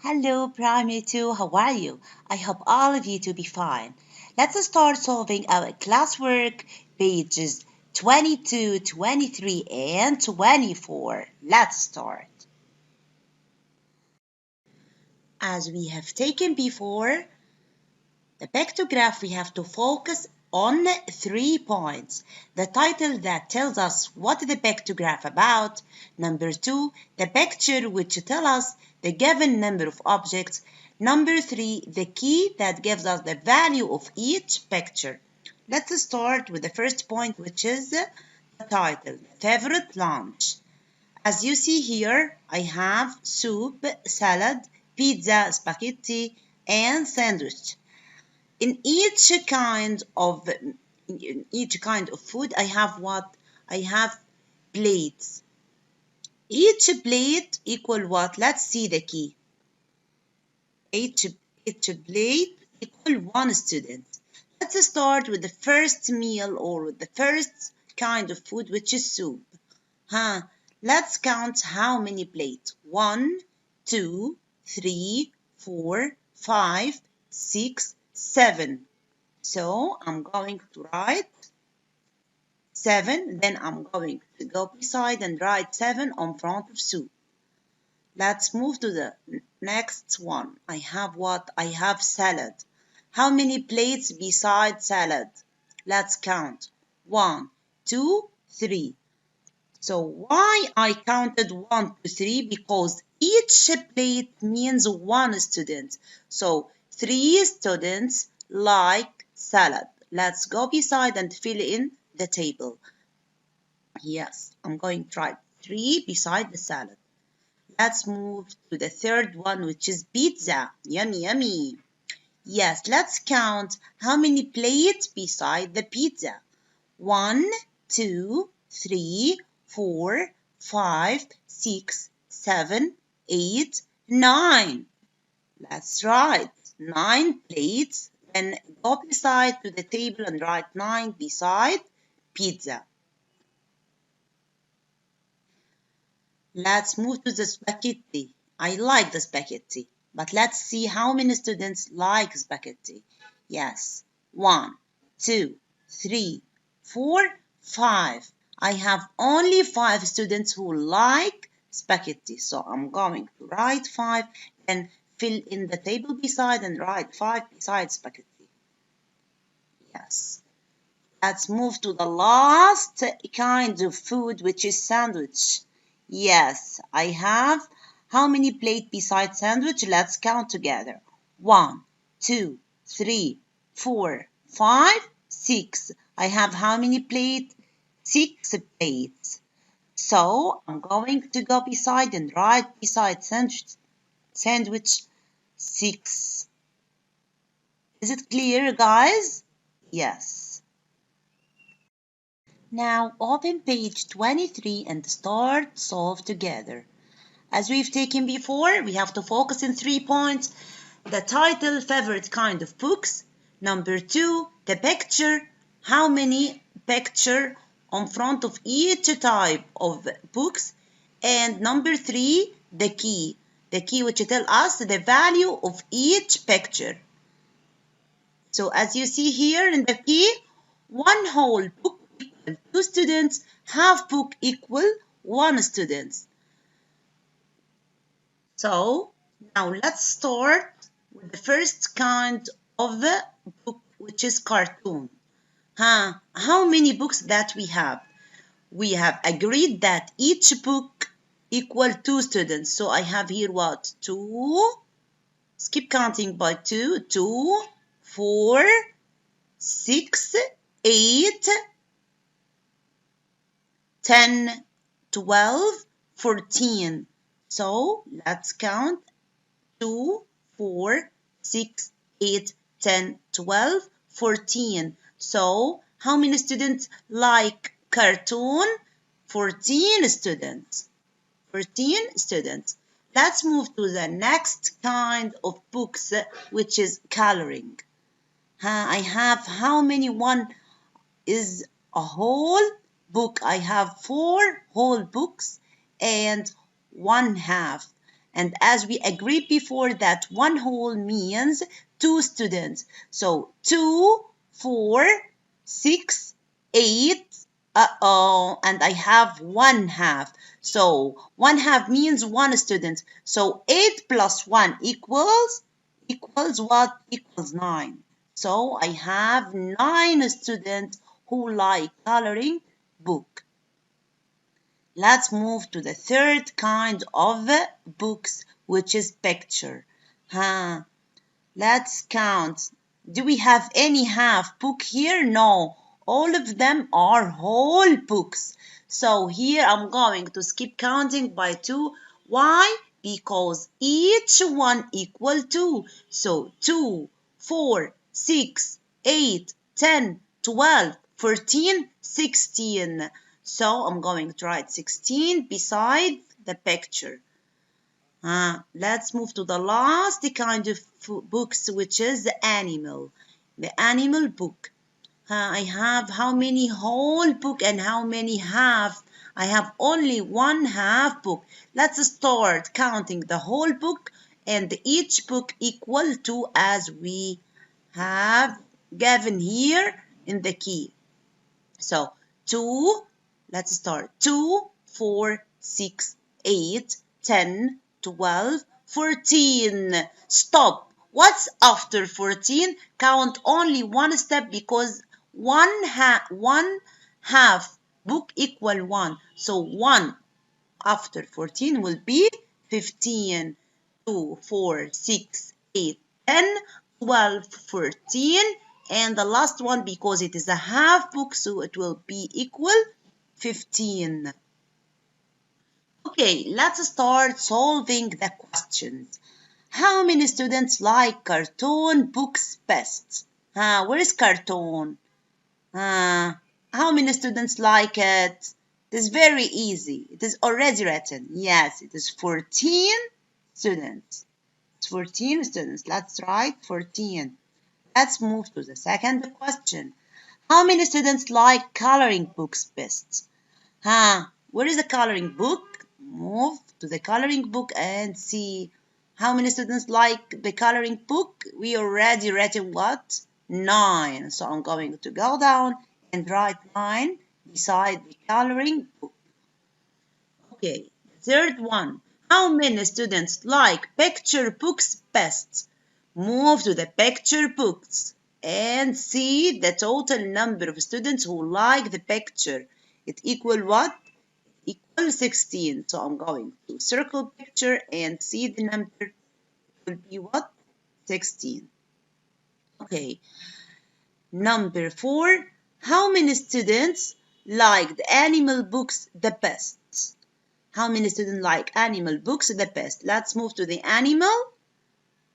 Hello, Primary 2, how are you? I hope all of you to be fine. Let's start solving our classwork, pages 22, 23, and 24. Let's start. As we have taken before, the pictograph, we have to focus on 3 points. The title that tells us what the pictograph about. Number 2, the picture which tell us the given number of objects. Number 3, the key that gives us the value of each picture. Let's start with the first point, which is the title, favorite lunch. As you see here, I have soup, salad, pizza, spaghetti, and sandwich. In each kind of food, I have plates. Each plate equal what? Let's see the key. Each plate equal 1 student. Let's start with the first meal or with the first kind of food, which is soup. Let's count how many plates. 1, 2, 3, 4, 5, 6, 7. So I'm going to write 7, then I'm going to go beside and write 7 on front of soup. Let's move to the next one. I have what? I have salad. How many plates beside salad? Let's count. 1, 2, 3. So why I counted 1 to 3? Because each plate means 1 student. So 3 students like salad. Let's go beside and fill in the table. Yes, I'm going to write 3 beside the salad. Let's move to the third one, which is pizza. Yummy, yummy. Yes, let's count how many plates beside the pizza. 1, 2, 3, 4, 5, 6, 7, 8, 9. Let's write 9 plates. Then go beside to the table and write 9 beside pizza. Let's move to the spaghetti. I like the spaghetti, but let's see how many students like spaghetti. Yes, 1, 2, 3, 4, 5. I have only 5 students who like spaghetti, so I'm going to write 5 and fill in the table beside and write 5 beside spaghetti. Yes. Let's move to the last kind of food, which is sandwich. Yes, I have how many plates beside sandwich? Let's count together. 1, 2, 3, 4, 5, 6. I have how many plates? 6 plates. So I'm going to go beside and write beside sandwich 6. Is it clear, guys? Yes. Now open page 23 and start solve together. As we've taken before, we have to focus in 3 points. The title, favorite kind of books. Number 2, the picture. How many picture on front of each type of books. And number 3, the key. The key which tell us the value of each picture. So as you see here in the key, 1 whole book equal 2 students, half book equal 1 student. So now let's start with the first kind of book, which is cartoon. How many books that we have? We have agreed that each book equal 2 students. So I have here what? 2. Skip counting by 2. 2, 4, 6, 8, 10, 12, 14. So let's count 2, 4, 6, 8, 10, 12, 14. So how many students like cartoon? 14 students. 14 students. Let's move to the next kind of books, which is coloring. I have how many? One is a whole book. I have 4 whole books and 1 half. And as we agreed before that one whole means 2 students. So 2, 4, 6, 8, and I have 1/2. So 1/2 means 1 student. So 8 plus 1 equals what? Equals 9. So I have 9 students who like coloring book. Let's move to the third kind of books, which is picture. Let's count. Do we have any half book here? No. All of them are whole books. So here I'm going to skip counting by 2. Why? Because each one equal 2. So 2, 4, 6, 8, 10, 12, 14, 16. So I'm going to write 16 beside the picture. Let's move to the last kind of books, which is the animal. The animal book. I have how many whole book and how many half? I have only 1/2 book. Let's start counting the whole book and each book equal to as we have given here in the key. So 2, let's start. 2, 4, 6, 8, 10, 12, 14. Stop. What's after 14? Count only one step because one half book equal 1. So 1 after 14 will be 15. 2, 4, 6, 8, 10, 12, 14. And the last one, because it is a half book, so it will be equal 15. Okay, let's start solving the questions. How many students like cartoon books best? Where is cartoon? How many students like it? It is very easy. It is already written. Yes, it is 14 students. It's 14 students. Let's write 14. Let's move to the second question. How many students like coloring books best? Where is the coloring book? Move to the coloring book and see how many students like the coloring book. We already written what? 9. So I'm going to go down and write 9 beside the coloring book. Okay, third one. How many students like picture books best? Move to the picture books and see the total number of students who like the picture. It equal what? Equal 16. So I'm going to circle picture and see the number. It will be what? 16. Okay. Number 4. How many students like the animal books the best? How many students like animal books the best? Let's move to the animal.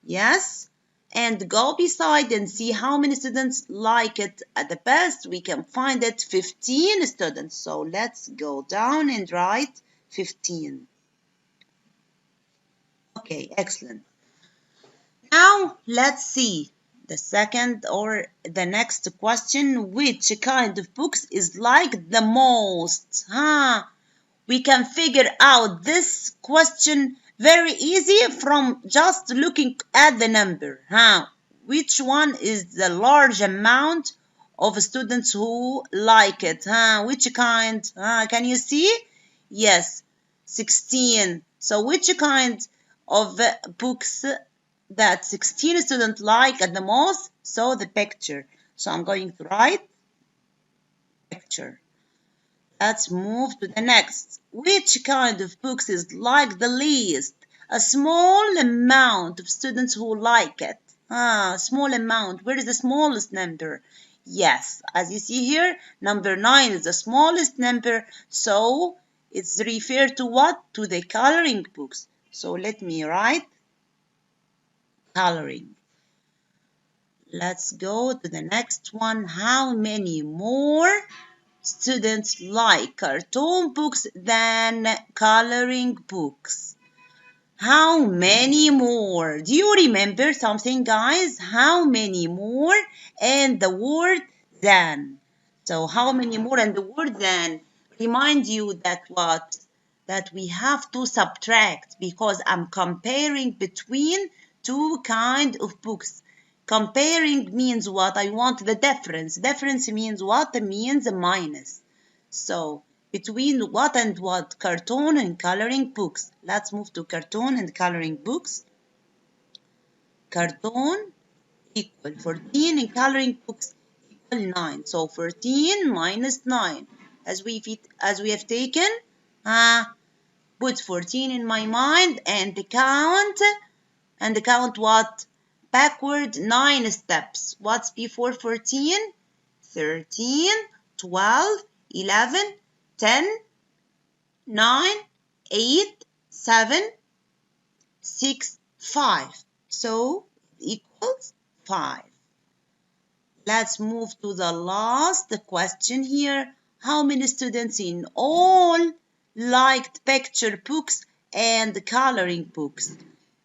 Yes. And go beside and see how many students like it at the best. We can find it 15 students. So let's go down and write 15. Okay, excellent. Now let's see the second or the next question. Which kind of books is like the most? We can figure out this question very easy from just looking at the number. Which one is the large amount of students who like it? Which kind? Can you see? Yes, 16. So which kind of books that 16 students like at the most? So the picture. So I'm going to write picture. Let's move to the next. Which kind of books is like the least? A small amount of students who like it. Small amount. Where is the smallest number? Yes, as you see here, number 9 is the smallest number. So it's referred to what? To the coloring books. So let me write coloring. Let's go to the next one. How many more students like cartoon books than coloring books? How many more? Do you remember something, guys? How many more and the word than? So how many more and the word than remind you that what? that we have to subtract because I'm comparing between two kinds of books. Comparing means what? I want the difference. Difference means what? It means a minus. So, between what and what? Cartoon and coloring books. Let's move to cartoon and coloring books. Cartoon equal 14 and coloring books equal 9. So, 14 minus 9. As we have taken, put 14 in my mind and count what? Backward 9 steps. What's before 14? 13, 12, 11, 10, 9, 8, 7, 6, 5. So it equals 5. Let's move to the last question here. How many students in all liked picture books and coloring books?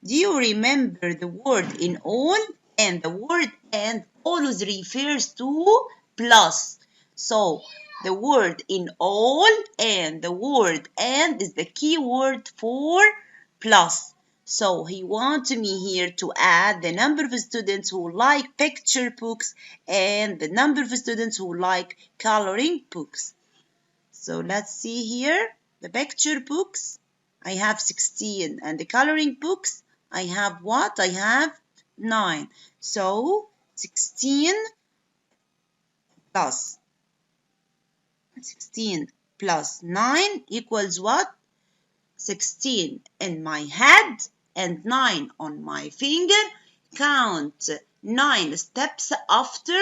Do you remember the word in all? And the word and always refers to plus. So the word in all and the word and is the key word for plus. So he wants me here to add the number of students who like picture books and the number of students who like coloring books. So let's see here. The picture books, I have 16. And the coloring books, I have what? I have 9. So 16 plus 9 equals what? 16 in my head and 9 on my finger. Count 9 steps after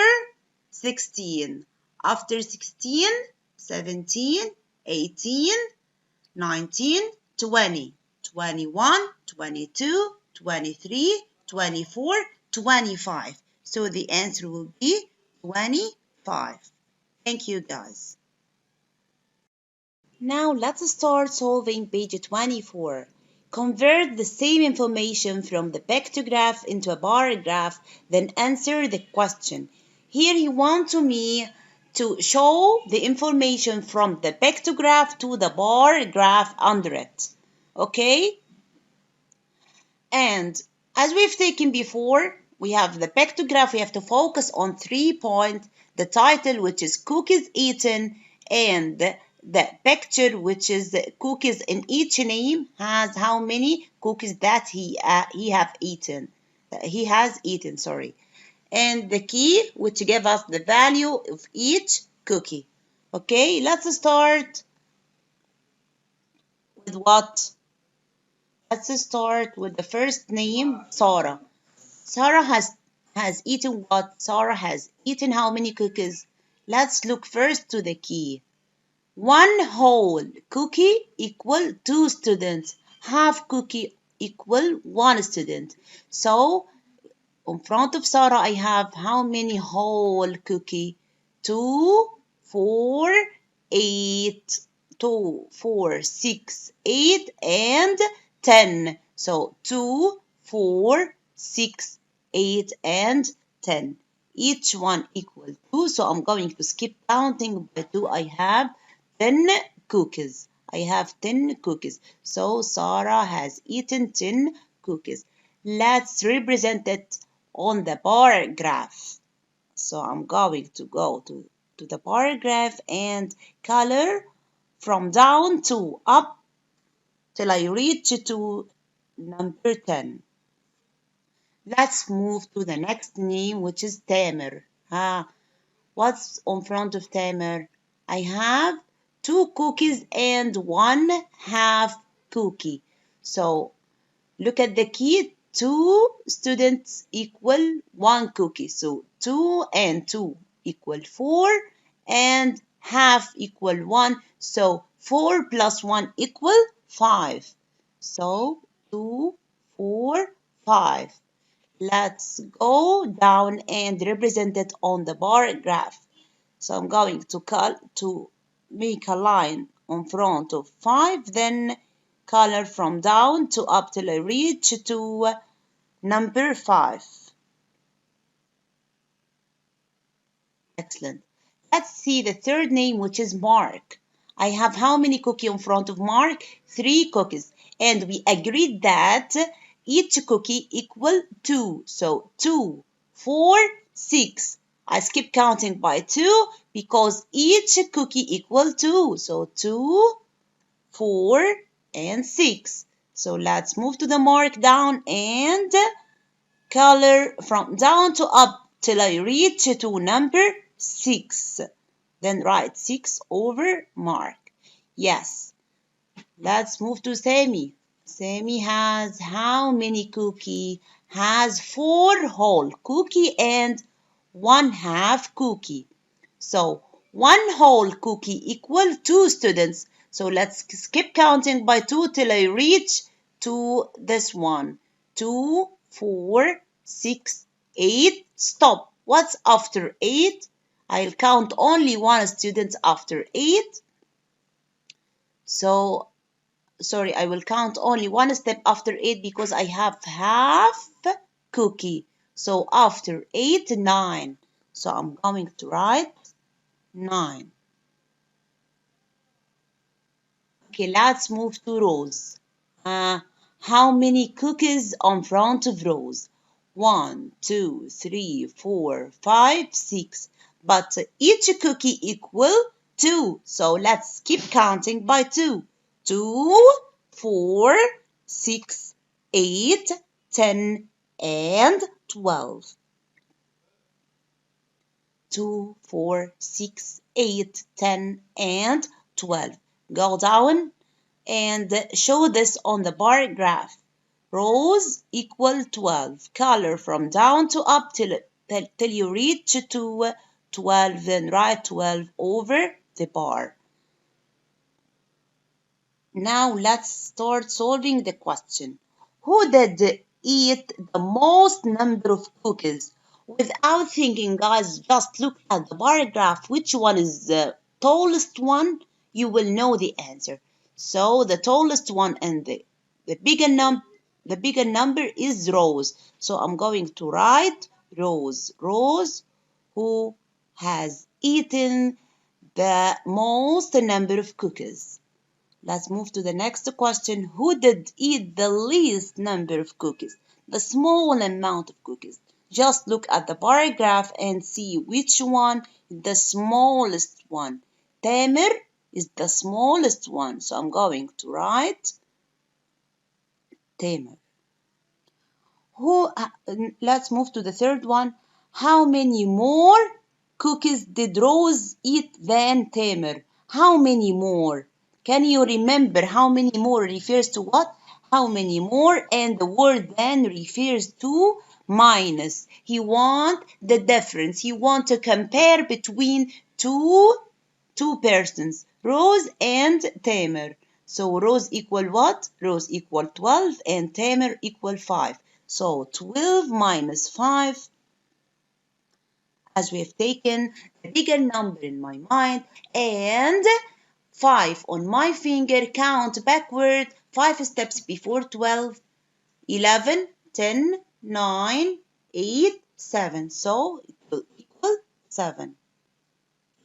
16. After 16, 17, 18, 19, 20, 21, 22, 23, 24, 25. So the answer will be 25. Thank you, guys. Now let's start solving page 24. Convert the same information from the pictograph into a bar graph, then answer the question. Here he wants me to show the information from the pictograph to the bar graph under it. Okay? And as we've taken before, we have the pictograph. We have to focus on 3 points. The title, which is cookies eaten, and the picture, which is cookies in each name, has how many cookies that he has eaten, sorry. And the key, which give us the value of each cookie. Okay, let's start with what? Let's start with the first name, Sarah. Sarah has eaten what? Sarah has eaten how many cookies? Let's look first to the key. One whole cookie equal 2 students. Half cookie equal 1 student. So, in front of Sarah, I have how many whole cookie? 2, 4, 8, 2, 4, 6, 8, and 10. So, 2, 4, 6, 8, and 10. Each one equal 2. So, I'm going to skip counting by 2. I have 10 cookies. I have 10 cookies. So Sarah has eaten 10 cookies. Let's represent it on the bar graph. So I'm going to go to the bar graph and color from down to up till I reach to number 10. Let's move to the next name, which is Tamer. What's on front of Tamer? I have 2 cookies and 1 half cookie. So look at the key. 2 students equal 1 cookie. So 2 and 2 equal 4 and half equal 1. So 4 plus 1 equal 5. So 2, 4, 5. Let's go down and represent it on the bar graph. So I'm going to make a line in front of 5, then color from down to up till I reach to number 5. Excellent. Let's see the third name, which is Mark. I have how many cookies in front of Mark? 3 cookies. And we agreed that each cookie equal 2. So 2, 4, 6. I skip counting by 2 because each cookie equal 2. So 2, 4, and 6. So let's move to the mark down and color from down to up till I reach to number 6. Then write 6 over mark. Yes. Let's move to Sammy. Sammy has how many cookie? Has 4 whole cookie and 1 half cookie. So 1 whole cookie equal 2 students. So let's skip counting by 2 till I reach to this one. 2, 4, 6, 8. Stop. What's after 8? I'll count only 1 student after 8. So, sorry, I will count only 1 step after 8 because I have half cookie. So after 8, 9. So I'm going to write 9. Okay, let's move to Rose. How many cookies on front of Rose? 1, 2, 3, 4, 5, 6. But each cookie equal 2. So let's keep counting by 2. 2, 4, 6, 8, 10, and 12. 2, 4, 6, 8, 10, and 12. Go down and show this on the bar graph. Rows equal 12. Color from down to up till you reach to 12. Then write 12 over the bar. Now let's start solving the question. Who did eat the most number of cookies? Without thinking, guys, just look at the bar graph. Which one is the tallest one? You will know the answer. So the tallest one and the bigger number is Rose. So I'm going to write Rose. Rose, who has eaten the most number of cookies. Let's move to the next question. Who did eat the least number of cookies? The small amount of cookies. Just look at the bar graph and see which one is the smallest one. Tamer is the smallest one. So I'm going to write Tamer. Let's move to the third one. How many more cookies did Rose eat than Tamer? How many more? Can you remember how many more refers to what? How many more? And the word then refers to minus. He wants the difference. He wants to compare between two persons, Rose and Tamer. So Rose equal what? Rose equal 12 and Tamer equal 5. So 12 minus 5, as we have taken a bigger number in my mind, and 5 on my finger, count backward 5 steps before 12, 11, 10, 9, 8, 7. So it will equal 7.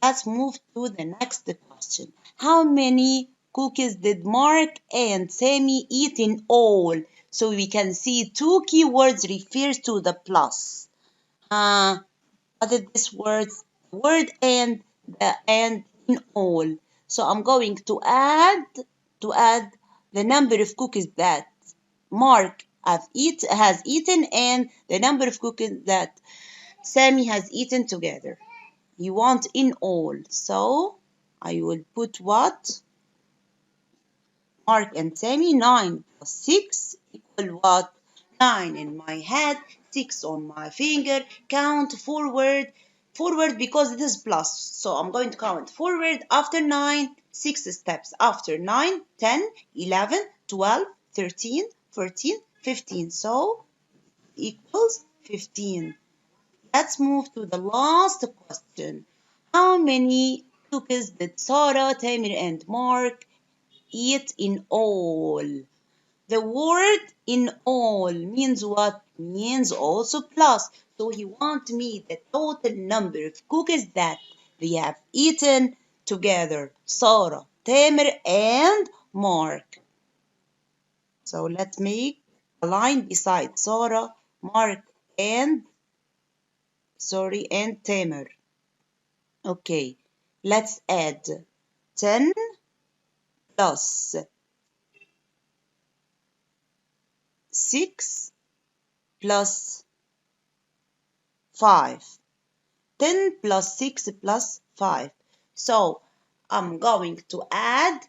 Let's move to the next question. How many cookies did Mark and Sammy eat in all? So we can see 2 keywords refers to the plus. What is this word? Word and the and in all. So I'm going to add the number of cookies that Mark has eaten and the number of cookies that Sammy has eaten together. You want in all. So I will put what? Mark and Sammy, 9 plus 6 equal what? 9 in my head, 6 on my finger. Count forward because it is plus. So I'm going to count forward after 9, 6 steps. After 9, 10, 11, 12, 13, 14, 15. So equals 15. Let's move to the last question. How many cookies did Sarah, Tamer, and Mark eat in all? The word in all means what? Means also plus. So he wants me the total number of cookies that they have eaten together. Sarah, Tamer and Mark. So let's make a line beside Sarah, Mark, and Tamer. Okay, let's add 10 plus 6 plus 5. 10 plus 6 plus 5. So I'm going to add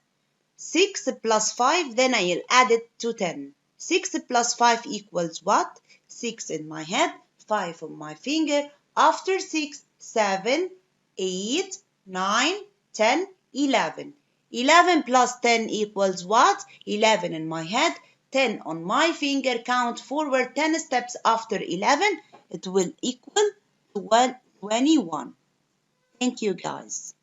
6 plus 5, then I'll add it to 10. 6 plus 5 equals what? 6 in my head, 5 on my finger. After 6, 7, 8, 9, 10, 11. 11 plus 10 equals what? 11 in my head, 10 on my finger. Count forward 10 steps after 11. It will equal 21. Thank you, guys.